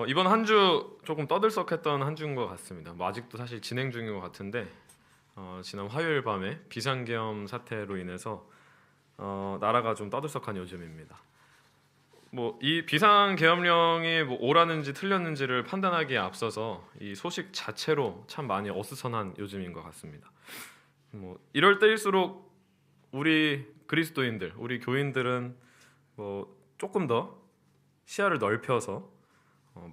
이번 한 주 조금 떠들썩했던 한 주인 것 같습니다. 뭐 아직도 사실 진행 중인 것 같은데 지난 화요일 밤에 비상계엄 사태로 인해서 나라가 좀 떠들썩한 요즘입니다. 뭐 이 비상계엄령이 뭐 옳았는지 틀렸는지를 판단하기에 앞서서 이 소식 자체로 참 많이 어수선한 요즘인 것 같습니다. 뭐 이럴 때일수록 우리 그리스도인들, 우리 교인들은 뭐 조금 더 시야를 넓혀서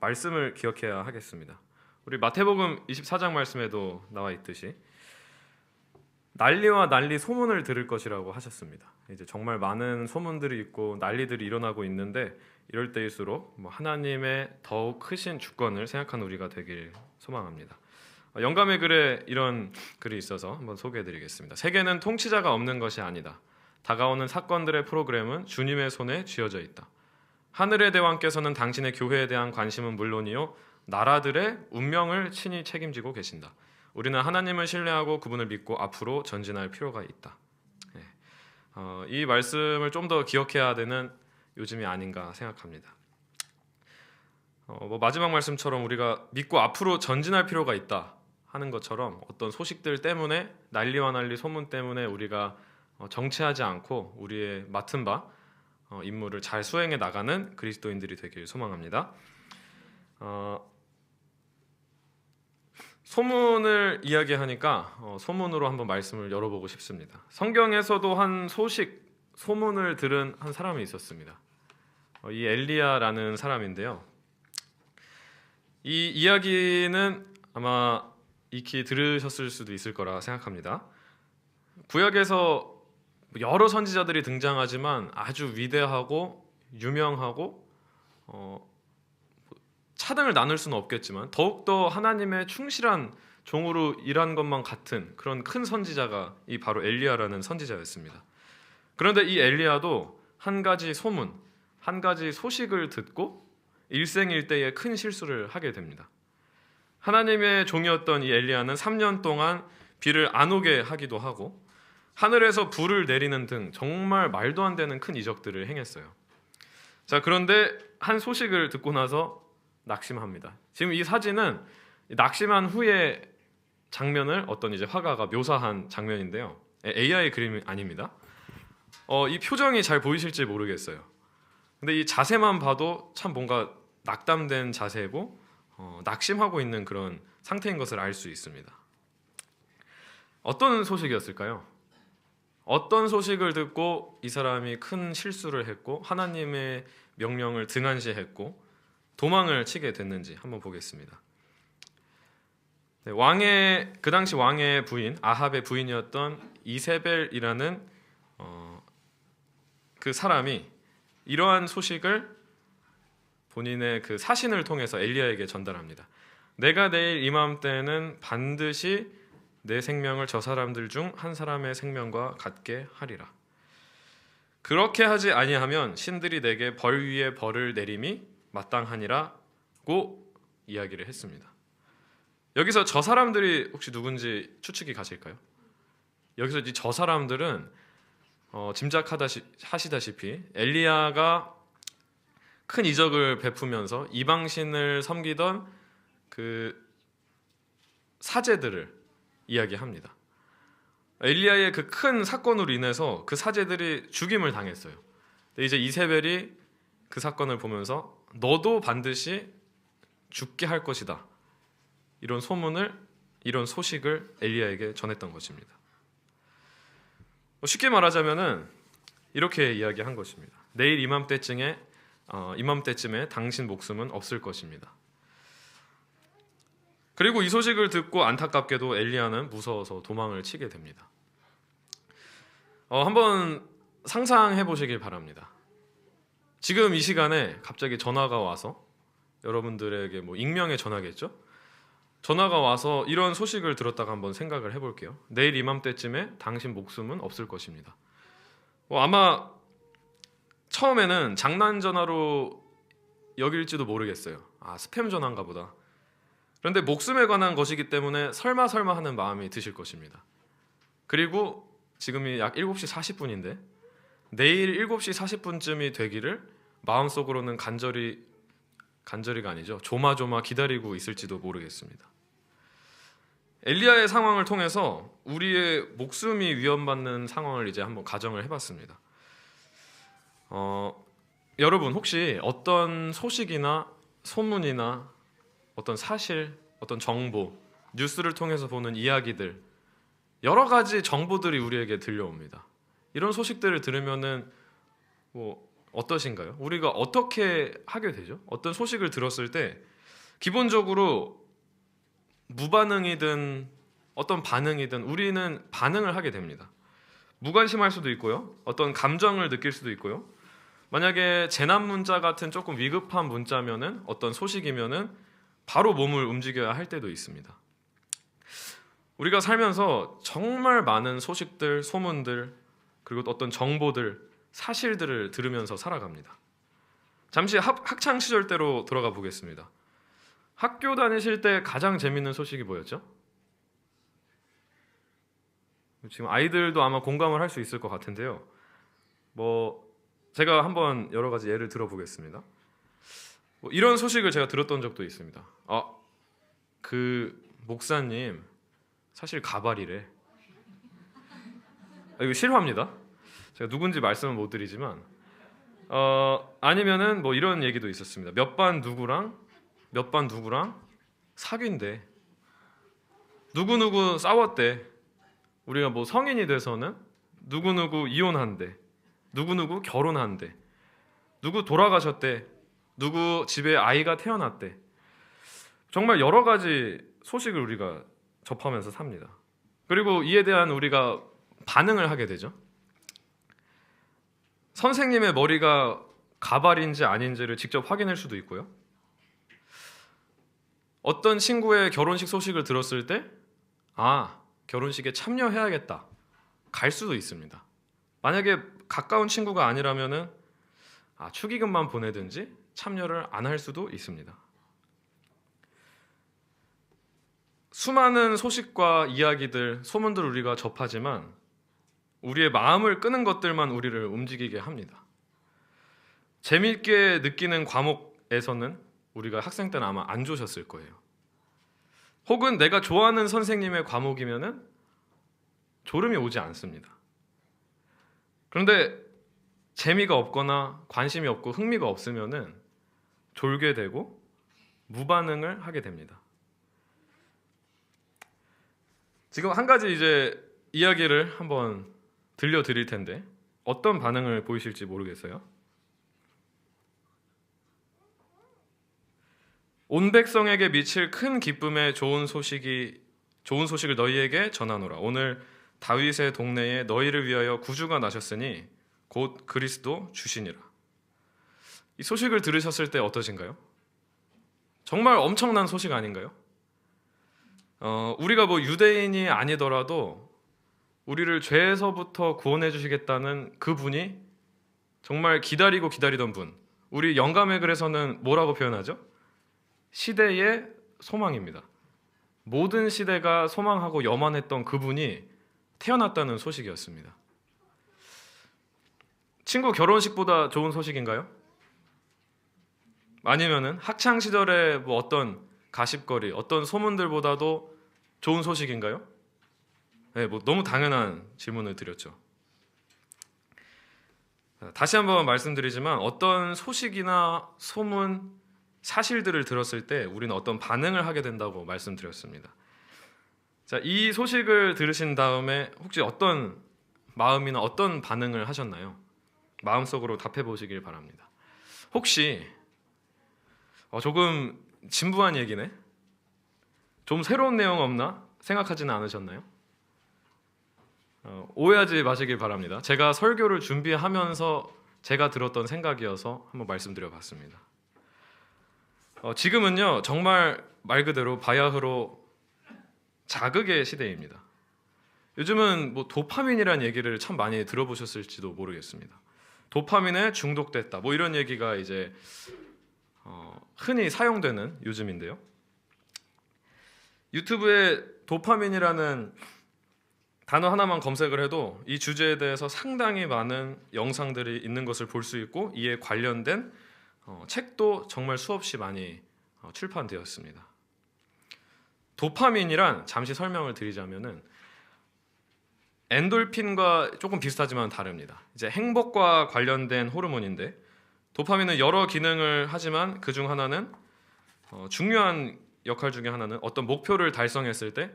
말씀을 기억해야 하겠습니다. 우리 마태복음 24장 말씀에도 나와 있듯이 난리와 난리 소문을 들을 것이라고 하셨습니다. 이제 정말 많은 소문들이 있고 난리들이 일어나고 있는데 이럴 때일수록 뭐 하나님의 더욱 크신 주권을 생각하는 우리가 되길 소망합니다. 영감의 글에 이런 글이 있어서 한번 소개해드리겠습니다. 세계는 통치자가 없는 것이 아니다. 다가오는 사건들의 프로그램은 주님의 손에 쥐어져 있다. 하늘의 대왕께서는 당신의 교회에 대한 관심은 물론이요 나라들의 운명을 친히 책임지고 계신다. 우리는 하나님을 신뢰하고 그분을 믿고 앞으로 전진할 필요가 있다. 이 말씀을 좀 더 기억해야 되는 요즘이 아닌가 생각합니다. 뭐 마지막 말씀처럼 우리가 믿고 앞으로 전진할 필요가 있다 하는 것처럼 어떤 소식들 때문에 난리와 난리 소문 때문에 우리가 정체하지 않고 우리의 맡은 바 임무를 잘 수행해 나가는 그리스도인들이 되길 소망합니다. 소문을 이야기하니까 소문으로 한번 말씀을 열어보고 싶습니다. 성경에서도 한 소문을 들은 한 사람이 있었습니다. 이 엘리야라는 사람인데요. 이 이야기는 아마 익히 들으셨을 수도 있을 거라 생각합니다. 구약에서 여러 선지자들이 등장하지만 아주 위대하고 유명하고 차등을 나눌 수는 없겠지만 더욱더 하나님의 충실한 종으로 일한 것만 같은 그런 큰 선지자가 이 바로 엘리야라는 선지자였습니다. 그런데 이 엘리야도 한 가지 소문, 한 가지 소식을 듣고 일생일대의 큰 실수를 하게 됩니다. 하나님의 종이었던 이 엘리야는 3년 동안 비를 안 오게 하기도 하고 하늘에서 불을 내리는 등 정말 말도 안 되는 큰 이적들을 행했어요. 자, 그런데 한 소식을 듣고 나서 낙심합니다. 지금 이 사진은 낙심한 후의 장면을 어떤 이제 화가가 묘사한 장면인데요. AI 그림이 아닙니다. 이 표정이 잘 보이실지 모르겠어요. 근데 이 자세만 봐도 참 뭔가 낙담된 자세고 낙심하고 있는 그런 상태인 것을 알 수 있습니다. 어떤 소식이었을까요? 어떤 소식을 듣고 이 사람이 큰 실수를 했고 하나님의 명령을 등한시했고 도망을 치게 됐는지 한번 보겠습니다. 그 당시 왕의 부인 아합의 부인이었던 이세벨이라는 그 사람이 이러한 소식을 본인의 그 사신을 통해서 엘리야에게 전달합니다. 내가 내일 이맘때는 반드시 내 생명을 저 사람들 중 한 사람의 생명과 같게 하리라. 그렇게 하지 아니하면 신들이 내게 벌 위에 벌을 내림이 마땅하니라고 이야기를 했습니다. 여기서 저 사람들이 혹시 누군지 추측이 가실까요? 여기서 이 저 사람들은 짐작하시다시피 엘리야가 큰 이적을 베푸면서 이방신을 섬기던 그 사제들을 이야기합니다. 엘리야의 그 큰 사건으로 인해서 그 사제들이 죽임을 당했어요. 근데 이제 이세벨이 그 사건을 보면서 너도 반드시 죽게 할 것이다. 이런 소식을 엘리야에게 전했던 것입니다. 쉽게 말하자면은 이렇게 이야기한 것입니다. 내일 이맘때쯤에 당신 목숨은 없을 것입니다. 그리고 이 소식을 듣고 안타깝게도 엘리야는 무서워서 도망을 치게 됩니다. 한번 상상해 보시길 바랍니다. 지금 이 시간에 갑자기 전화가 와서 여러분들에게 뭐 익명의 전화겠죠? 전화가 와서 이런 소식을 들었다가 한번 생각을 해볼게요. 내일 이맘때쯤에 당신 목숨은 없을 것입니다. 아마 처음에는 장난 전화로 여길지도 모르겠어요. 스팸 전화인가 보다. 그런데 목숨에 관한 것이기 때문에 설마 하는 마음이 드실 것입니다. 그리고 지금이 약 7시 40분인데 내일 7시 40분쯤이 되기를 마음속으로는 간절히 간절히가 아니죠. 조마조마 기다리고 있을지도 모르겠습니다. 엘리야의 상황을 통해서 우리의 목숨이 위험받는 상황을 이제 한번 가정을 해봤습니다. 여러분 혹시 어떤 소식이나 소문이나 어떤 사실, 어떤 정보, 뉴스를 통해서 보는 이야기들, 여러 가지 정보들이 우리에게 들려옵니다. 이런 소식들을 들으면은 어떠신가요? 우리가 어떻게 하게 되죠? 어떤 소식을 들었을 때 기본적으로 무반응이든 어떤 반응이든 우리는 반응을 하게 됩니다. 무관심할 수도 있고요. 어떤 감정을 느낄 수도 있고요. 만약에 재난 문자 같은 조금 위급한 문자면은, 어떤 소식이면은 바로 몸을 움직여야 할 때도 있습니다. 우리가 살면서 정말 많은 소식들, 소문들, 그리고 어떤 정보들, 사실들을 들으면서 살아갑니다. 잠시 학창 시절 때로 돌아가 보겠습니다. 학교 다니실 때 가장 재밌는 소식이 뭐였죠? 지금 아이들도 아마 공감을 할 수 있을 것 같은데요. 제가 한번 여러 가지 예를 들어보겠습니다. 이런 소식을 제가 들었던 적도 있습니다. 그 목사님 사실 가발이래. 이거 실화입니다. 제가 누군지 말씀은 못 드리지만 아니면은 이런 얘기도 있었습니다. 몇 반 누구랑 사귄대. 누구누구 싸웠대. 우리가 성인이 돼서는 누구누구 이혼한대. 누구누구 결혼한대. 누구 돌아가셨대. 누구 집에 아이가 태어났대. 정말 여러 가지 소식을 우리가 접하면서 삽니다. 그리고 이에 대한 우리가 반응을 하게 되죠. 선생님의 머리가 가발인지 아닌지를 직접 확인할 수도 있고요. 어떤 친구의 결혼식 소식을 들었을 때 결혼식에 참여해야겠다. 갈 수도 있습니다. 만약에 가까운 친구가 아니라면은 축의금만 보내든지 참여를 안 할 수도 있습니다. 수많은 소식과 이야기들, 소문들을 우리가 접하지만 우리의 마음을 끄는 것들만 우리를 움직이게 합니다. 재미있게 느끼는 과목에서는 우리가 학생 때는 아마 안 좋으셨을 거예요. 혹은 내가 좋아하는 선생님의 과목이면은 졸음이 오지 않습니다. 그런데 재미가 없거나 관심이 없고 흥미가 없으면은 졸게 되고 무반응을 하게 됩니다. 지금 한 가지 이제 이야기를 한번 들려드릴 텐데 어떤 반응을 보이실지 모르겠어요. 온 백성에게 미칠 큰 기쁨의 좋은 소식을 너희에게 전하노라. 오늘 다윗의 동네에 너희를 위하여 구주가 나셨으니 곧 그리스도 주시니라. 이 소식을 들으셨을 때 어떠신가요? 정말 엄청난 소식 아닌가요? 우리가 유대인이 아니더라도 우리를 죄에서부터 구원해 주시겠다는 그분이 정말 기다리던 분. 우리 영감의 글에서는 뭐라고 표현하죠? 시대의 소망입니다. 모든 시대가 소망하고 염원했던 그분이 태어났다는 소식이었습니다. 친구 결혼식보다 좋은 소식인가요? 아니면은 학창 시절에 어떤 가십거리, 어떤 소문들보다도 좋은 소식인가요? 네, 너무 당연한 질문을 드렸죠. 다시 한번 말씀드리지만 어떤 소식이나 소문, 사실들을 들었을 때 우리는 어떤 반응을 하게 된다고 말씀드렸습니다. 자, 이 소식을 들으신 다음에 혹시 어떤 마음이나 어떤 반응을 하셨나요? 마음속으로 답해 보시길 바랍니다. 혹시 조금 진부한 얘기네? 좀 새로운 내용 없나? 생각하지는 않으셨나요? 오해하지 마시길 바랍니다. 제가 설교를 준비하면서 제가 들었던 생각이어서 한번 말씀드려 봤습니다. 지금은요 정말 말 그대로 바야흐로 자극의 시대입니다. 요즘은 도파민이라는 얘기를 참 많이 들어보셨을지도 모르겠습니다. 도파민에 중독됐다 이런 얘기가 이제 흔히 사용되는 요즘인데요. 유튜브에 도파민이라는 단어 하나만 검색을 해도 이 주제에 대해서 상당히 많은 영상들이 있는 것을 볼 수 있고 이에 관련된 책도 정말 수없이 많이 출판되었습니다. 도파민이란 잠시 설명을 드리자면은 엔돌핀과 조금 비슷하지만 다릅니다. 이제 행복과 관련된 호르몬인데 도파민은 여러 기능을 하지만 그 중 하나는 중요한 역할 중에 하나는 어떤 목표를 달성했을 때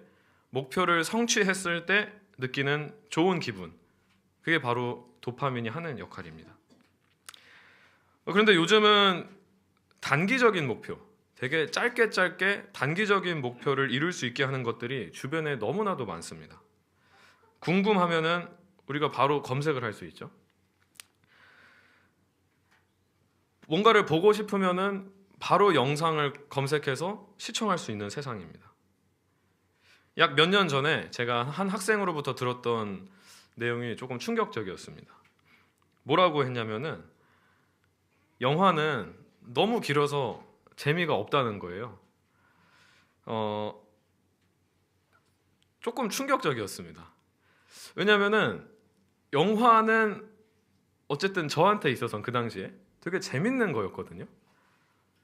목표를 성취했을 때 느끼는 좋은 기분, 그게 바로 도파민이 하는 역할입니다. 그런데 요즘은 단기적인 목표, 되게 짧게 단기적인 목표를 이룰 수 있게 하는 것들이 주변에 너무나도 많습니다. 궁금하면은 우리가 바로 검색을 할 수 있죠. 뭔가를 보고 싶으면은 바로 영상을 검색해서 시청할 수 있는 세상입니다. 약 몇 년 전에 제가 한 학생으로부터 들었던 내용이 조금 충격적이었습니다. 뭐라고 했냐면은 영화는 너무 길어서 재미가 없다는 거예요. 조금 충격적이었습니다. 왜냐면은 영화는 어쨌든 저한테 있어서는 그 당시에 되게 재밌는 거였거든요.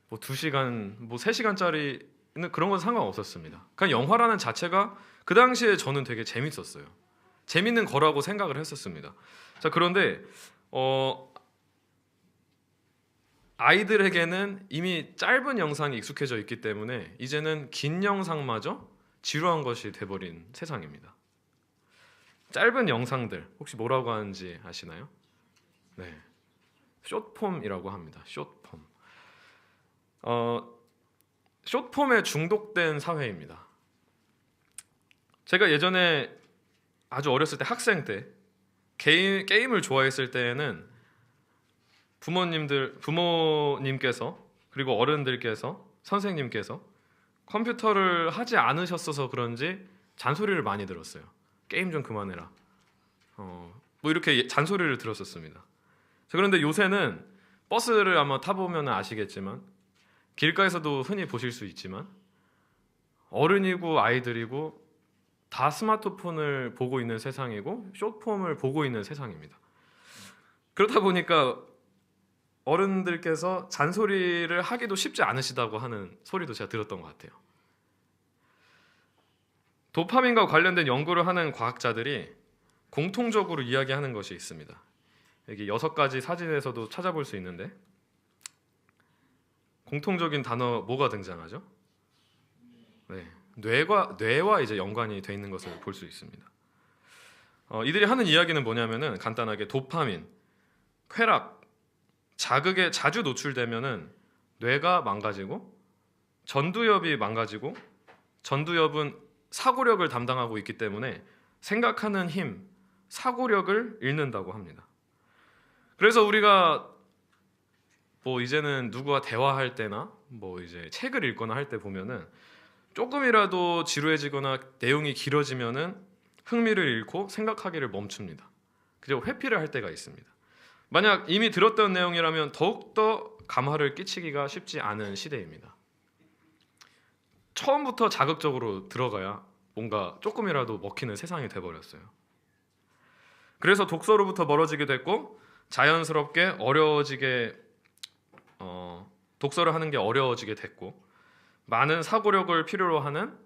뭐 2시간, 뭐 3시간짜리는 그런 건 상관없었습니다. 그냥 영화라는 자체가 그 당시에 저는 되게 재밌었어요. 재밌는 거라고 생각을 했었습니다. 자, 그런데 아이들에게는 이미 짧은 영상이 익숙해져 있기 때문에 이제는 긴 영상마저 지루한 것이 돼버린 세상입니다. 짧은 영상들 혹시 뭐라고 하는지 아시나요? 네, 숏폼이라고 합니다. 숏폼. 숏폼에 중독된 사회입니다. 제가 예전에 아주 어렸을 때 학생 때 게임을 좋아했을 때에는 부모님께서 그리고 어른들께서 선생님께서 컴퓨터를 하지 않으셨어서 그런지 잔소리를 많이 들었어요. 게임 좀 그만해라. 뭐 이렇게 잔소리를 들었었습니다. 그런데 요새는 버스를 아마 타보면 아시겠지만 길가에서도 흔히 보실 수 있지만 어른이고 아이들이고 다 스마트폰을 보고 있는 세상이고 숏폼을 보고 있는 세상입니다. 그렇다 보니까 어른들께서 잔소리를 하기도 쉽지 않으시다고 하는 소리도 제가 들었던 것 같아요. 도파민과 관련된 연구를 하는 과학자들이 공통적으로 이야기하는 것이 있습니다. 여기 6가지 사진에서도 찾아볼 수 있는데 공통적인 단어 뭐가 등장하죠? 네, 뇌와 이제 연관이 돼 있는 것을 볼 수 있습니다. 이들이 하는 이야기는 뭐냐면은 간단하게 도파민, 쾌락, 자극에 자주 노출되면은 뇌가 망가지고 전두엽이 망가지고 전두엽은 사고력을 담당하고 있기 때문에 생각하는 힘, 사고력을 잃는다고 합니다. 그래서 우리가 뭐 이제는 누구와 대화할 때나 뭐 이제 책을 읽거나 할 때 보면은 조금이라도 지루해지거나 내용이 길어지면은 흥미를 잃고 생각하기를 멈춥니다. 그리고 회피를 할 때가 있습니다. 만약 이미 들었던 내용이라면 더욱더 감화를 끼치기가 쉽지 않은 시대입니다. 처음부터 자극적으로 들어가야 뭔가 조금이라도 먹히는 세상이 돼버렸어요. 그래서 독서로부터 멀어지게 됐고 자연스럽게 독서를 하는 게 어려워지게 됐고 많은 사고력을 필요로 하는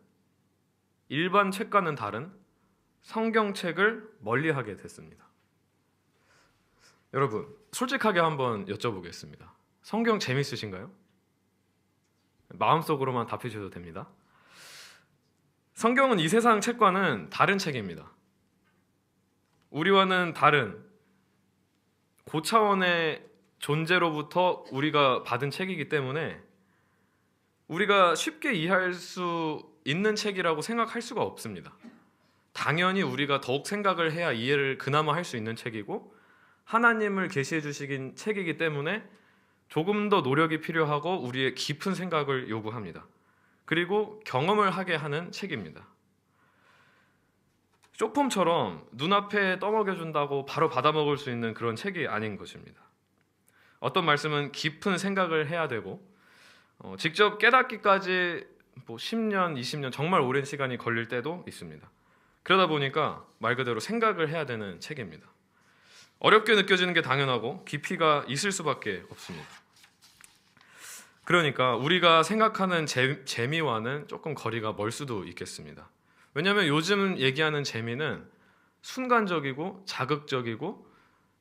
일반 책과는 다른 성경책을 멀리하게 됐습니다. 여러분, 솔직하게 한번 여쭤보겠습니다. 성경 재밌으신가요? 마음속으로만 답해 주셔도 됩니다. 성경은 이 세상 책과는 다른 책입니다. 우리와는 다른 고차원의 존재로부터 우리가 받은 책이기 때문에 우리가 쉽게 이해할 수 있는 책이라고 생각할 수가 없습니다. 당연히 우리가 더욱 생각을 해야 이해를 그나마 할 수 있는 책이고 하나님을 계시해 주신 책이기 때문에 조금 더 노력이 필요하고 우리의 깊은 생각을 요구합니다. 그리고 경험을 하게 하는 책입니다. 쇼폼처럼 눈앞에 떠먹여준다고 바로 받아먹을 수 있는 그런 책이 아닌 것입니다. 어떤 말씀은 깊은 생각을 해야 되고 직접 깨닫기까지 뭐 10년, 20년 정말 오랜 시간이 걸릴 때도 있습니다. 그러다 보니까 말 그대로 생각을 해야 되는 책입니다. 어렵게 느껴지는 게 당연하고 깊이가 있을 수밖에 없습니다. 그러니까 우리가 생각하는 재미와는 조금 거리가 멀 수도 있겠습니다. 왜냐하면 요즘 얘기하는 재미는 순간적이고 자극적이고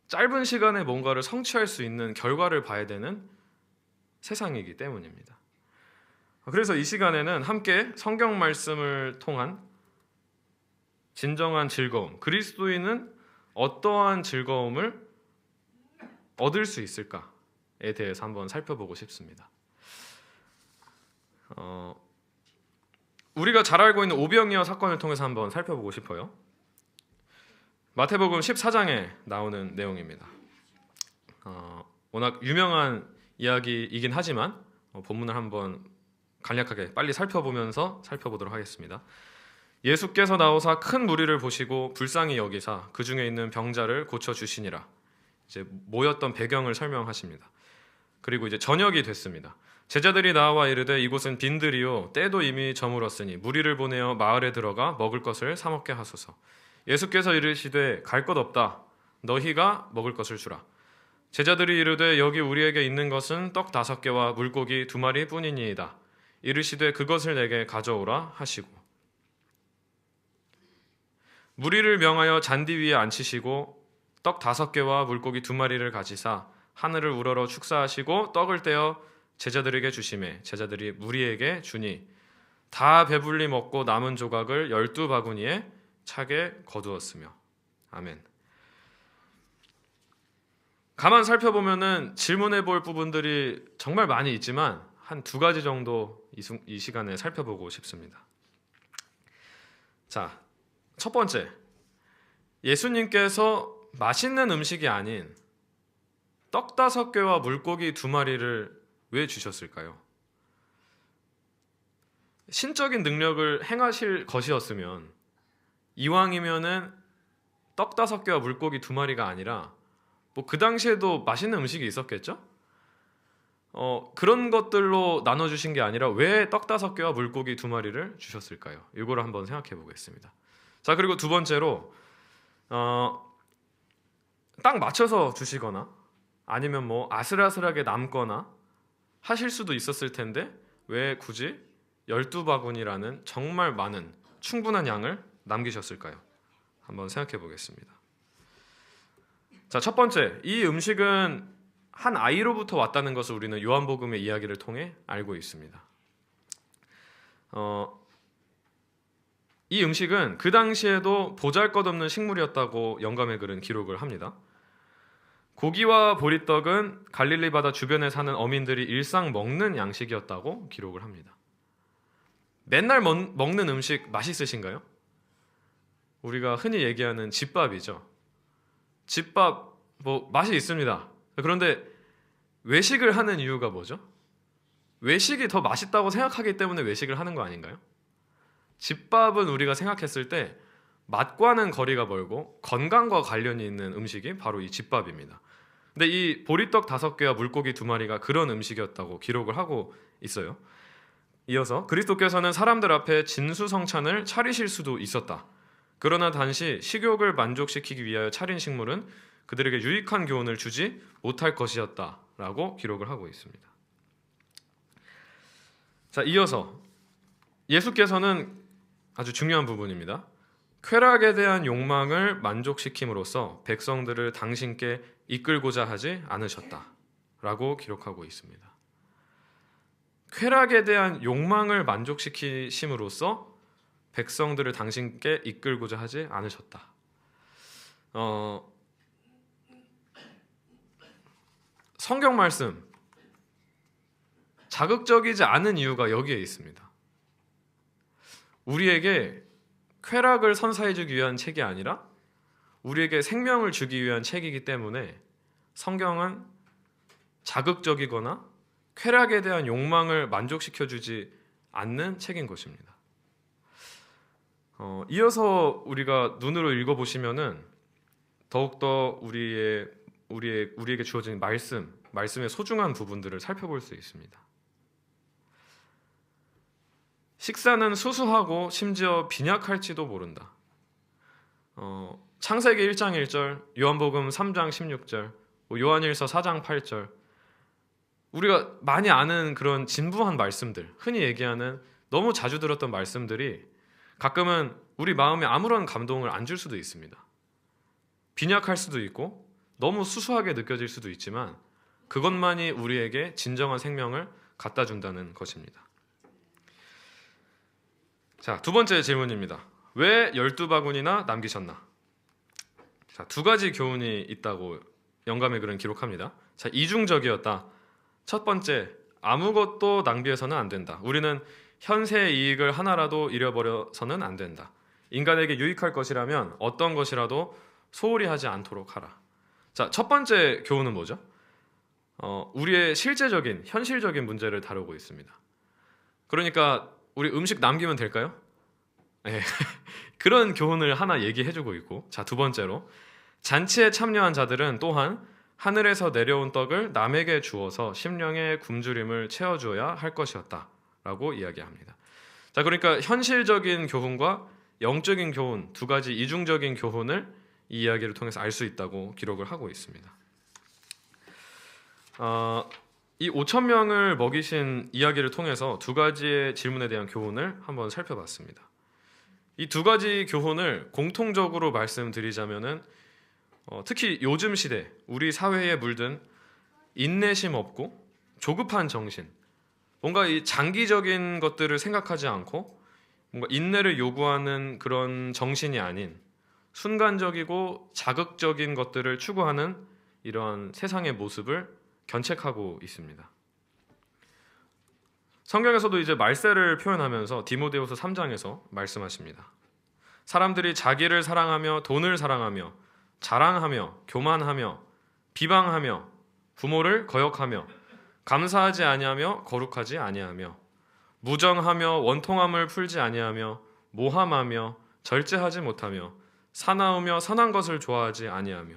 짧은 시간에 뭔가를 성취할 수 있는 결과를 봐야 되는 세상이기 때문입니다. 그래서 이 시간에는 함께 성경 말씀을 통한 진정한 즐거움, 그리스도인은 어떠한 즐거움을 얻을 수 있을까에 대해서 한번 살펴보고 싶습니다. 우리가 잘 알고 있는 오병이어 사건을 통해서 한번 살펴보고 싶어요. 마태복음 14장에 나오는 내용입니다. 워낙 유명한 이야기이긴 하지만 본문을 한번 간략하게 빨리 살펴보면서 살펴보도록 하겠습니다. 예수께서 나오사 큰 무리를 보시고 불쌍히 여기사 그 중에 있는 병자를 고쳐 주시니라. 이제 모였던 배경을 설명하십니다. 그리고 이제 저녁이 됐습니다. 제자들이 나와 이르되 이곳은 빈들이요 때도 이미 저물었으니 무리를 보내어 마을에 들어가 먹을 것을 사 먹게 하소서. 예수께서 이르시되 갈 것 없다. 너희가 먹을 것을 주라. 제자들이 이르되 여기 우리에게 있는 것은 떡 5개와 물고기 2마리 뿐이니이다. 이르시되 그것을 내게 가져오라 하시고 무리를 명하여 잔디 위에 앉히시고 떡 5개와 물고기 2마리를 가지사 하늘을 우러러 축사하시고 떡을 떼어 제자들에게 주시매 제자들이 무리에게 주니 다 배불리 먹고 남은 조각을 12바구니에 차게 거두었으며. 아멘. 가만 살펴보면은 질문해 볼 부분들이 정말 많이 있지만 한 2가지 정도 이 시간에 살펴보고 싶습니다. 자, 첫 번째, 예수님께서 맛있는 음식이 아닌 떡 5개와 물고기 2마리를 왜 주셨을까요? 신적인 능력을 행하실 것이었으면 이왕이면은 떡 5개와 물고기 2마리가 아니라 뭐 그 당시에도 맛있는 음식이 있었겠죠? 그런 것들로 나눠주신 게 아니라 왜 떡 5개와 물고기 2마리를 주셨을까요? 이거를 한번 생각해 보겠습니다. 자, 그리고 2번째로 딱 맞춰서 주시거나 아니면 뭐 아슬아슬하게 남거나 하실 수도 있었을 텐데 왜 굳이 12바구니라는 정말 많은 충분한 양을 남기셨을까요? 한번 생각해 보겠습니다. 자, 첫 번째, 이 음식은 한 아이로부터 왔다는 것을 우리는 요한복음의 이야기를 통해 알고 있습니다. 이 음식은 그 당시에도 보잘것없는 식물이었다고 영감의 글은 기록을 합니다. 고기와 보리떡은 갈릴리 바다 주변에 사는 어민들이 일상 먹는 양식이었다고 기록을 합니다. 맨날 먹는 음식 맛있으신가요? 우리가 흔히 얘기하는 집밥이죠. 집밥 뭐 맛이 있습니다. 그런데 외식을 하는 이유가 뭐죠? 외식이 더 맛있다고 생각하기 때문에 외식을 하는 거 아닌가요? 집밥은 우리가 생각했을 때 맛과는 거리가 멀고 건강과 관련이 있는 음식이 바로 이 집밥입니다. 근데 이 보리떡 5개와 물고기 2마리가 그런 음식이었다고 기록을 하고 있어요. 이어서 그리스도께서는 사람들 앞에 진수성찬을 차리실 수도 있었다. 그러나 단지 식욕을 만족시키기 위하여 차린 식물은 그들에게 유익한 교훈을 주지 못할 것이었다라고 기록을 하고 있습니다. 자, 이어서 예수께서는 아주 중요한 부분입니다. 쾌락에 대한 욕망을 만족시킴으로써 백성들을 당신께 이끌고자 하지 않으셨다라고 기록하고 있습니다. 쾌락에 대한 욕망을 만족시키심으로써 백성들을 당신께 이끌고자 하지 않으셨다. 성경 말씀 자극적이지 않은 이유가 여기에 있습니다. 우리에게 쾌락을 선사해주기 위한 책이 아니라 우리에게 생명을 주기 위한 책이기 때문에 성경은 자극적이거나 쾌락에 대한 욕망을 만족시켜주지 않는 책인 것입니다. 이어서 우리가 눈으로 읽어보시면은 더욱더 우리에게 주어진 말씀의 소중한 부분들을 살펴볼 수 있습니다. 식사는 수수하고 심지어 빈약할지도 모른다. 창세기 1장 1절, 요한복음 3장 16절, 요한일서 4장 8절, 우리가 많이 아는 그런 진부한 말씀들, 흔히 얘기하는 너무 자주 들었던 말씀들이 가끔은 우리 마음에 아무런 감동을 안 줄 수도 있습니다. 빈약할 수도 있고 너무 수수하게 느껴질 수도 있지만 그것만이 우리에게 진정한 생명을 갖다 준다는 것입니다. 자, 두 번째 질문입니다. 왜 12바구니나 남기셨나? 자, 두 가지 교훈이 있다고 영감의 글은 기록합니다. 자, 이중적이었다. 첫 번째, 아무것도 낭비해서는 안 된다. 우리는 현세의 이익을 하나라도 잃어버려서는 안 된다. 인간에게 유익할 것이라면 어떤 것이라도 소홀히 하지 않도록 하라. 자, 첫 번째 교훈은 뭐죠? 우리의 실제적인, 현실적인 문제를 다루고 있습니다. 그러니까 우리 음식 남기면 될까요? 네. 그런 교훈을 하나 얘기해주고 있고, 자, 두 번째로 잔치에 참여한 자들은 또한 하늘에서 내려온 떡을 남에게 주어서 심령의 굶주림을 채워주어야 할 것이었다 라고 이야기합니다. 자, 그러니까 현실적인 교훈과 영적인 교훈, 두 가지 이중적인 교훈을 이 이야기를 통해서 알 수 있다고 기록을 하고 있습니다. 이 5천 명을 먹이신 이야기를 통해서 두 가지의 질문에 대한 교훈을 한번 살펴봤습니다. 이 두 가지 교훈을 공통적으로 말씀드리자면은 특히 요즘 시대 우리 사회에 물든 인내심 없고 조급한 정신, 뭔가 이 장기적인 것들을 생각하지 않고 뭔가 인내를 요구하는 그런 정신이 아닌 순간적이고 자극적인 것들을 추구하는 이러한 세상의 모습을 견책하고 있습니다. 성경에서도 이제 말세를 표현하면서 디모데후서 3장에서 말씀하십니다. 사람들이 자기를 사랑하며 돈을 사랑하며 자랑하며 교만하며 비방하며 부모를 거역하며 감사하지 아니하며 거룩하지 아니하며 무정하며 원통함을 풀지 아니하며 모함하며 절제하지 못하며 사나우며 선한 것을 좋아하지 아니하며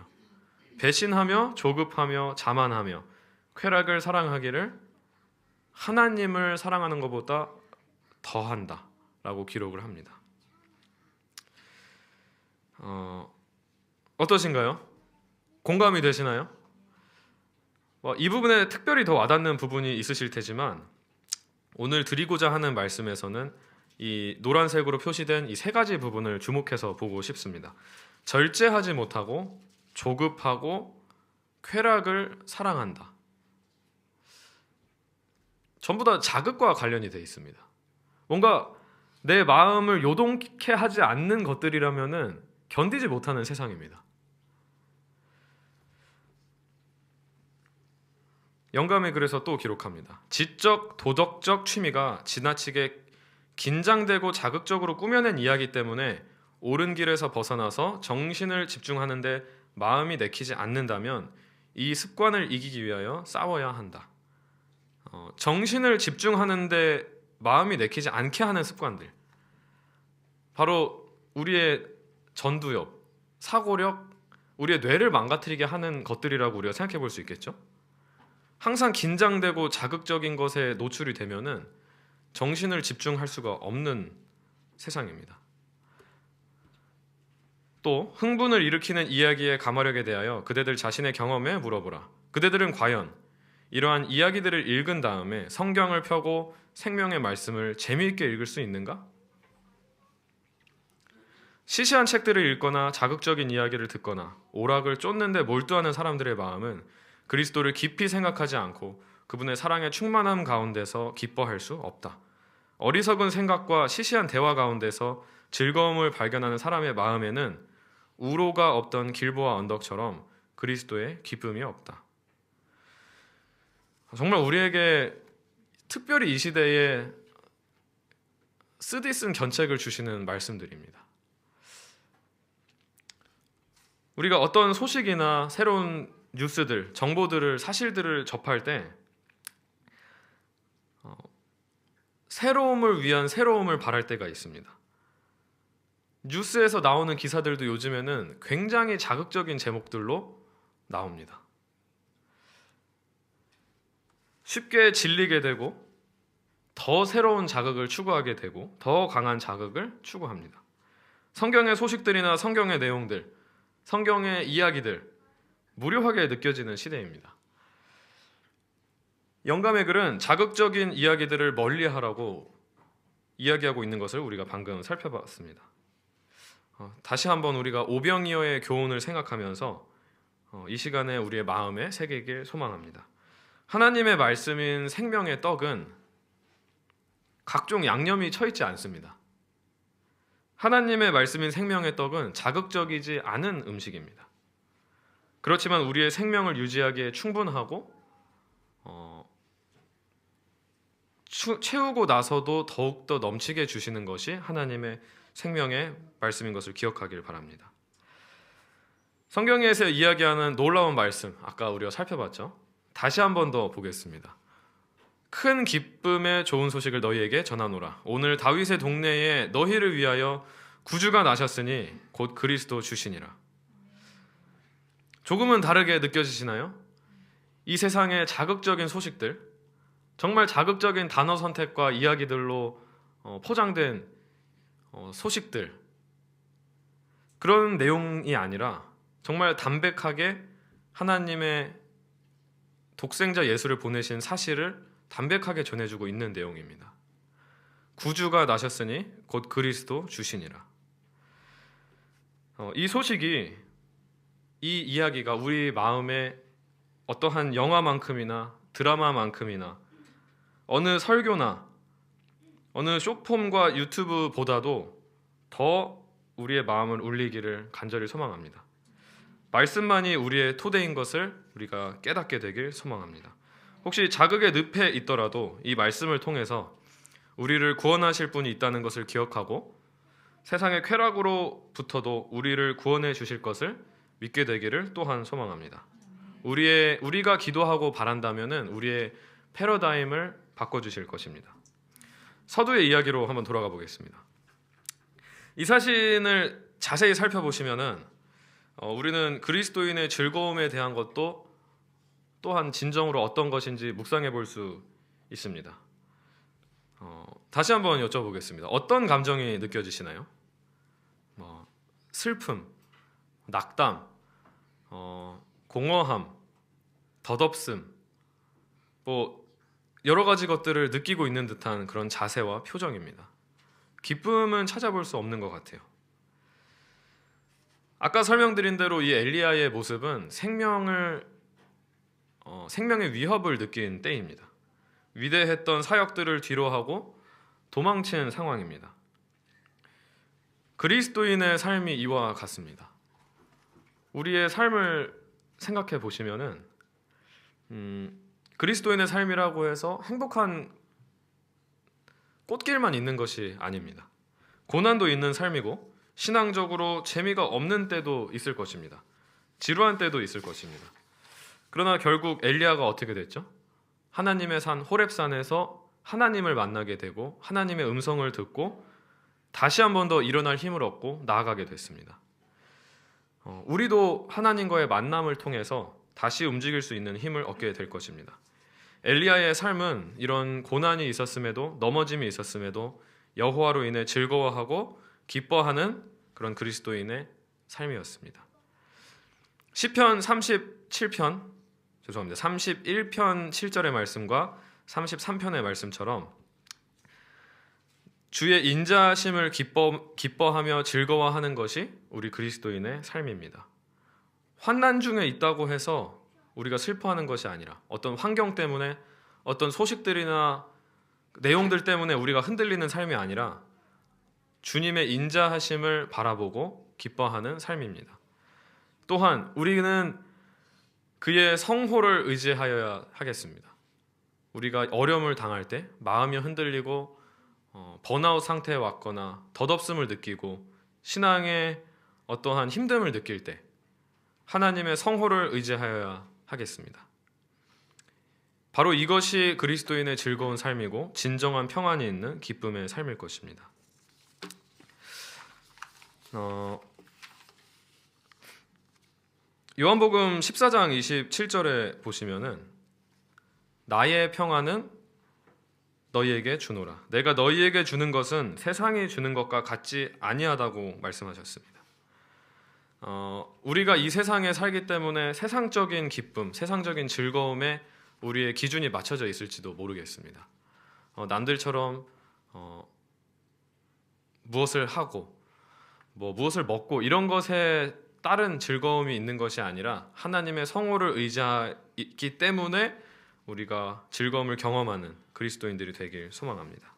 배신하며 조급하며 자만하며 쾌락을 사랑하기를 하나님을 사랑하는 것보다 더한다 라고 기록을 합니다. 어떠신가요? 공감이 되시나요? 이 부분에 특별히 더 와닿는 부분이 있으실 테지만 오늘 드리고자 하는 말씀에서는 이 노란색으로 표시된 이 세 가지 부분을 주목해서 보고 싶습니다. 절제하지 못하고 조급하고 쾌락을 사랑한다. 전부 다 자극과 관련이 되어 있습니다. 뭔가 내 마음을 요동케 하지 않는 것들이라면은 견디지 못하는 세상입니다. 영감의 글에서 또 기록합니다. 지적, 도덕적 취미가 지나치게 긴장되고 자극적으로 꾸며낸 이야기 때문에 옳은 길에서 벗어나서 정신을 집중하는데 마음이 내키지 않는다면 이 습관을 이기기 위하여 싸워야 한다. 정신을 집중하는데 마음이 내키지 않게 하는 습관들, 바로 우리의 전두엽, 사고력, 우리의 뇌를 망가뜨리게 하는 것들이라고 우리가 생각해 볼 수 있겠죠? 항상 긴장되고 자극적인 것에 노출이 되면은 정신을 집중할 수가 없는 세상입니다. 또 흥분을 일으키는 이야기의 가마력에 대하여 그대들 자신의 경험에 물어보라. 그대들은 과연 이러한 이야기들을 읽은 다음에 성경을 펴고 생명의 말씀을 재미있게 읽을 수 있는가? 시시한 책들을 읽거나 자극적인 이야기를 듣거나 오락을 쫓는데 몰두하는 사람들의 마음은 그리스도를 깊이 생각하지 않고 그분의 사랑의 충만함 가운데서 기뻐할 수 없다. 어리석은 생각과 시시한 대화 가운데서 즐거움을 발견하는 사람의 마음에는 우로가 없던 길보아 언덕처럼 그리스도의 기쁨이 없다. 정말 우리에게 특별히 이 시대에 쓰디쓴 견책을 주시는 말씀들입니다. 우리가 어떤 소식이나 새로운 뉴스들, 정보들을, 사실들을 접할 때 새로움을 위한 새로움을 바랄 때가 있습니다. 뉴스에서 나오는 기사들도 요즘에는 굉장히 자극적인 제목들로 나옵니다. 쉽게 질리게 되고 더 새로운 자극을 추구하게 되고 더 강한 자극을 추구합니다. 성경의 소식들이나 성경의 내용들, 성경의 이야기들 무료하게 느껴지는 시대입니다. 영감의 글은 자극적인 이야기들을 멀리하라고 이야기하고 있는 것을 우리가 방금 살펴봤습니다. 다시 한번 우리가 오병이어의 교훈을 생각하면서 이 시간에 우리의 마음에 새기길 소망합니다. 하나님의 말씀인 생명의 떡은 각종 양념이 처있지 않습니다. 하나님의 말씀인 생명의 떡은 자극적이지 않은 음식입니다. 그렇지만 우리의 생명을 유지하기에 충분하고 채우고 나서도 더욱더 넘치게 주시는 것이 하나님의 생명의 말씀인 것을 기억하길 바랍니다. 성경에서 이야기하는 놀라운 말씀, 아까 우리가 살펴봤죠? 다시 한 번 더 보겠습니다. 큰 기쁨의 좋은 소식을 너희에게 전하노라. 오늘 다윗의 동네에 너희를 위하여 구주가 나셨으니 곧 그리스도 주시니라. 조금은 다르게 느껴지시나요? 이 세상의 자극적인 소식들, 정말 자극적인 단어 선택과 이야기들로 포장된 소식들, 그런 내용이 아니라 정말 담백하게 하나님의 독생자 예수를 보내신 사실을 담백하게 전해주고 있는 내용입니다. 구주가 나셨으니 곧 그리스도 주시니라. 이 소식이, 이 이야기가 우리 마음에 어떠한 영화만큼이나 드라마만큼이나 어느 설교나 어느 숏폼과 유튜브보다도 더 우리의 마음을 울리기를 간절히 소망합니다. 말씀만이 우리의 토대인 것을 우리가 깨닫게 되길 소망합니다. 혹시 자극의 늪에 있더라도 이 말씀을 통해서 우리를 구원하실 분이 있다는 것을 기억하고 세상의 쾌락으로부터도 우리를 구원해 주실 것을 믿게 되기를 또한 소망합니다. 우리가 기도하고 바란다면은 우리의 패러다임을 바꿔주실 것입니다. 서두의 이야기로 한번 돌아가 보겠습니다. 이 사진을 자세히 살펴보시면은 우리는 그리스도인의 즐거움에 대한 것도 또한 진정으로 어떤 것인지 묵상해 볼 수 있습니다. 다시 한번 여쭤보겠습니다. 어떤 감정이 느껴지시나요? 슬픔, 낙담, 공허함, 덧없음, 여러 가지 것들을 느끼고 있는 듯한 그런 자세와 표정입니다. 기쁨은 찾아볼 수 없는 것 같아요. 아까 설명드린 대로 이 엘리야의 모습은 생명의 위협을 느낀 때입니다. 위대했던 사역들을 뒤로하고 도망친 상황입니다. 그리스도인의 삶이 이와 같습니다. 우리의 삶을 생각해 보시면은 그리스도인의 삶이라고 해서 행복한 꽃길만 있는 것이 아닙니다. 고난도 있는 삶이고 신앙적으로 재미가 없는 때도 있을 것입니다. 지루한 때도 있을 것입니다. 그러나 결국 엘리야가 어떻게 됐죠? 하나님의 산 호렙산에서 하나님을 만나게 되고 하나님의 음성을 듣고 다시 한 번 더 일어날 힘을 얻고 나아가게 됐습니다. 우리도 하나님과의 만남을 통해서 다시 움직일 수 있는 힘을 얻게 될 것입니다. 엘리야의 삶은 이런 고난이 있었음에도 넘어짐이 있었음에도 여호와로 인해 즐거워하고 기뻐하는 그런 그리스도인의 삶이었습니다. 시편 31편 7절의 말씀과 33편의 말씀처럼 주의 인자하심을 기뻐하며 즐거워하는 것이 우리 그리스도인의 삶입니다. 환난 중에 있다고 해서 우리가 슬퍼하는 것이 아니라 어떤 환경 때문에 어떤 소식들이나 내용들 때문에 우리가 흔들리는 삶이 아니라 주님의 인자하심을 바라보고 기뻐하는 삶입니다. 또한 우리는 그의 성호를 의지하여야 하겠습니다. 우리가 어려움을 당할 때 마음이 흔들리고 번아웃 상태에 왔거나 덧없음을 느끼고 신앙의 어떠한 힘듦을 느낄 때 하나님의 성호를 의지하여야 하겠습니다. 바로 이것이 그리스도인의 즐거운 삶이고 진정한 평안이 있는 기쁨의 삶일 것입니다. 요한복음 14장 27절에 보시면은 나의 평안은 너희에게 주노라. 내가 너희에게 주는 것은 세상이 주는 것과 같지 아니하다고 말씀하셨습니다. 우리가 이 세상에 살기 때문에 세상적인 기쁨, 세상적인 즐거움에 우리의 기준이 맞춰져 있을지도 모르겠습니다. 남들처럼 무엇을 하고 무엇을 먹고 이런 것에 다른 즐거움이 있는 것이 아니라 하나님의 성호를 의지하기 때문에 우리가 즐거움을 경험하는 그리스도인들이 되길 소망합니다.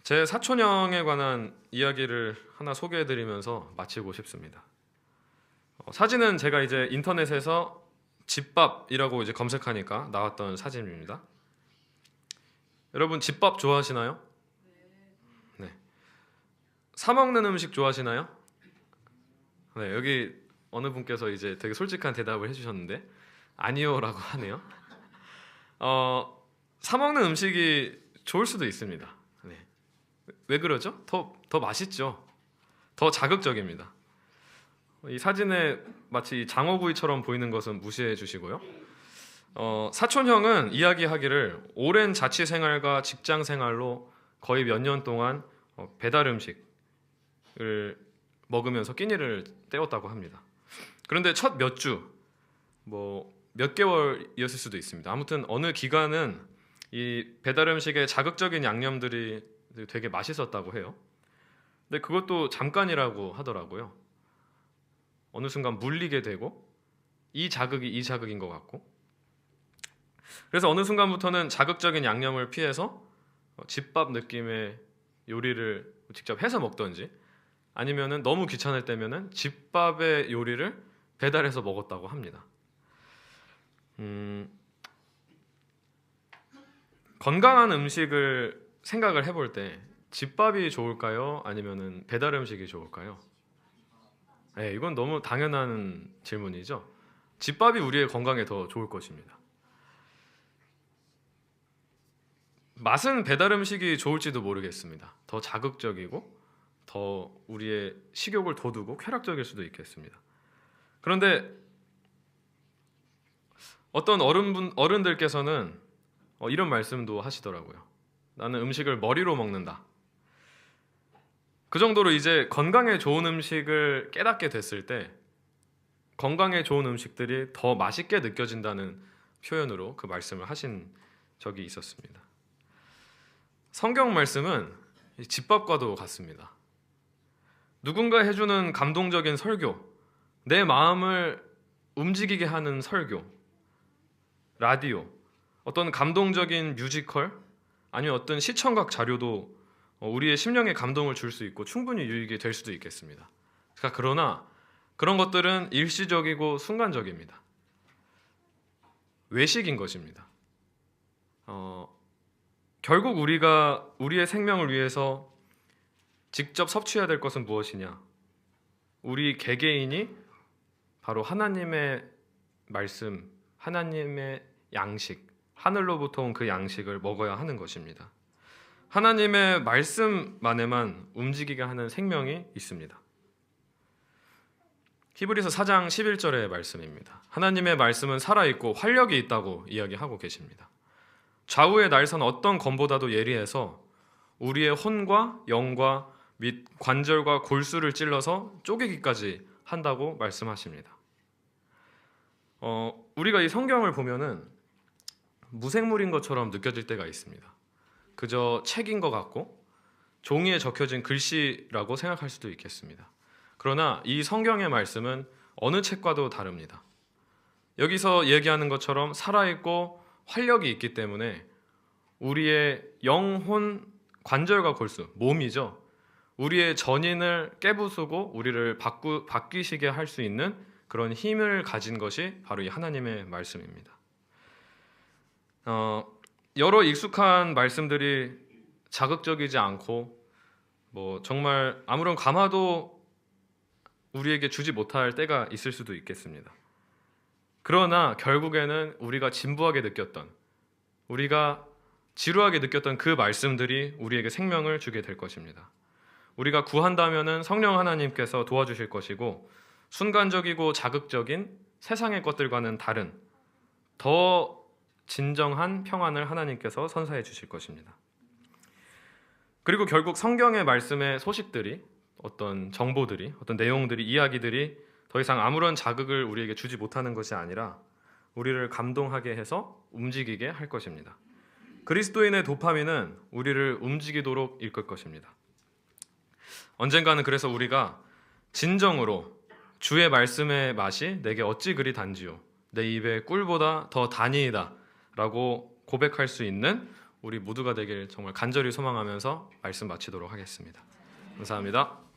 제 사촌형에 관한 이야기를 하나 소개해드리면서 마치고 싶습니다. 사진은 제가 이제 인터넷에서 집밥이라고 이제 검색하니까 나왔던 사진입니다. 여러분 집밥 좋아하시나요? 네. 사 먹는 음식 좋아하시나요? 네, 여기 어느 분께서 이제 되게 솔직한 대답을 해주셨는데 아니요라고 하네요. 사 먹는 음식이 좋을 수도 있습니다. 네. 왜 그러죠? 더 맛있죠. 더 자극적입니다. 이 사진에 마치 장어구이처럼 보이는 것은 무시해 주시고요. 사촌형은 이야기하기를 오랜 자취 생활과 직장 생활로 거의 몇 년 동안 배달 음식을 먹으면서 끼니를 때웠다고 합니다. 그런데 첫 몇 주, 몇 개월이었을 수도 있습니다. 아무튼 어느 기간은 이 배달 음식의 자극적인 양념들이 되게 맛있었다고 해요. 근데 그것도 잠깐이라고 하더라고요. 어느 순간 물리게 되고 이 자극인 것 같고, 그래서 어느 순간부터는 자극적인 양념을 피해서 집밥 느낌의 요리를 직접 해서 먹던지 아니면은 너무 귀찮을 때면은 집밥의 요리를 배달해서 먹었다고 합니다. 건강한 음식을 생각을 해볼 때 집밥이 좋을까요? 아니면은 배달 음식이 좋을까요? 네, 이건 너무 당연한 질문이죠. 집밥이 우리의 건강에 더 좋을 것입니다. 맛은 배달 음식이 좋을지도 모르겠습니다. 더 자극적이고 더 우리의 식욕을 돋우고 쾌락적일 수도 있겠습니다. 그런데 어떤 어른들께서는 이런 말씀도 하시더라고요. 나는 음식을 머리로 먹는다. 그 정도로 이제 건강에 좋은 음식을 깨닫게 됐을 때 건강에 좋은 음식들이 더 맛있게 느껴진다는 표현으로 그 말씀을 하신 적이 있었습니다. 성경 말씀은 집밥과도 같습니다. 누군가 해주는 감동적인 설교, 내 마음을 움직이게 하는 설교, 라디오, 어떤 감동적인 뮤지컬, 아니면 어떤 시청각 자료도 우리의 심령에 감동을 줄 수 있고 충분히 유익이 될 수도 있겠습니다. 그러나 그런 것들은 일시적이고 순간적입니다. 외식인 것입니다. 결국 우리가 우리의 생명을 위해서 직접 섭취해야 될 것은 무엇이냐? 우리 개개인이 바로 하나님의 말씀, 하나님의 양식, 하늘로부터 온 그 양식을 먹어야 하는 것입니다. 하나님의 말씀만에만 움직이게 하는 생명이 있습니다. 히브리서 4장 11절의 말씀입니다. 하나님의 말씀은 살아있고 활력이 있다고 이야기하고 계십니다. 좌우의 날선 어떤 검보다도 예리해서 우리의 혼과 영과 및 관절과 골수를 찔러서 쪼개기까지 한다고 말씀하십니다. 우리가 이 성경을 보면은 무생물인 것처럼 느껴질 때가 있습니다. 그저 책인 것 같고 종이에 적혀진 글씨라고 생각할 수도 있겠습니다. 그러나 이 성경의 말씀은 어느 책과도 다릅니다. 여기서 얘기하는 것처럼 살아있고 활력이 있기 때문에 우리의 영혼, 관절과 골수, 몸이죠. 우리의 전인을 깨부수고 우리를 바뀌시게 할 수 있는 그런 힘을 가진 것이 바로 이 하나님의 말씀입니다. 여러 익숙한 말씀들이 자극적이지 않고 정말 아무런 감화도 우리에게 주지 못할 때가 있을 수도 있겠습니다. 그러나 결국에는 우리가 진부하게 느꼈던, 우리가 지루하게 느꼈던 그 말씀들이 우리에게 생명을 주게 될 것입니다. 우리가 구한다면은 성령 하나님께서 도와주실 것이고 순간적이고 자극적인 세상의 것들과는 다른 더 진정한 평안을 하나님께서 선사해 주실 것입니다. 그리고 결국 성경의 말씀의 소식들이, 어떤 정보들이, 어떤 내용들이, 이야기들이 더 이상 아무런 자극을 우리에게 주지 못하는 것이 아니라 우리를 감동하게 해서 움직이게 할 것입니다. 그리스도인의 도파민은 우리를 움직이도록 이끌 것입니다. 언젠가는 그래서 우리가 진정으로 주의 말씀의 맛이 내게 어찌 그리 단지요 내 입에 꿀보다 더 단이이다 라고 고백할 수 있는 우리 모두가 되길 정말 간절히 소망하면서 말씀 마치도록 하겠습니다. 감사합니다.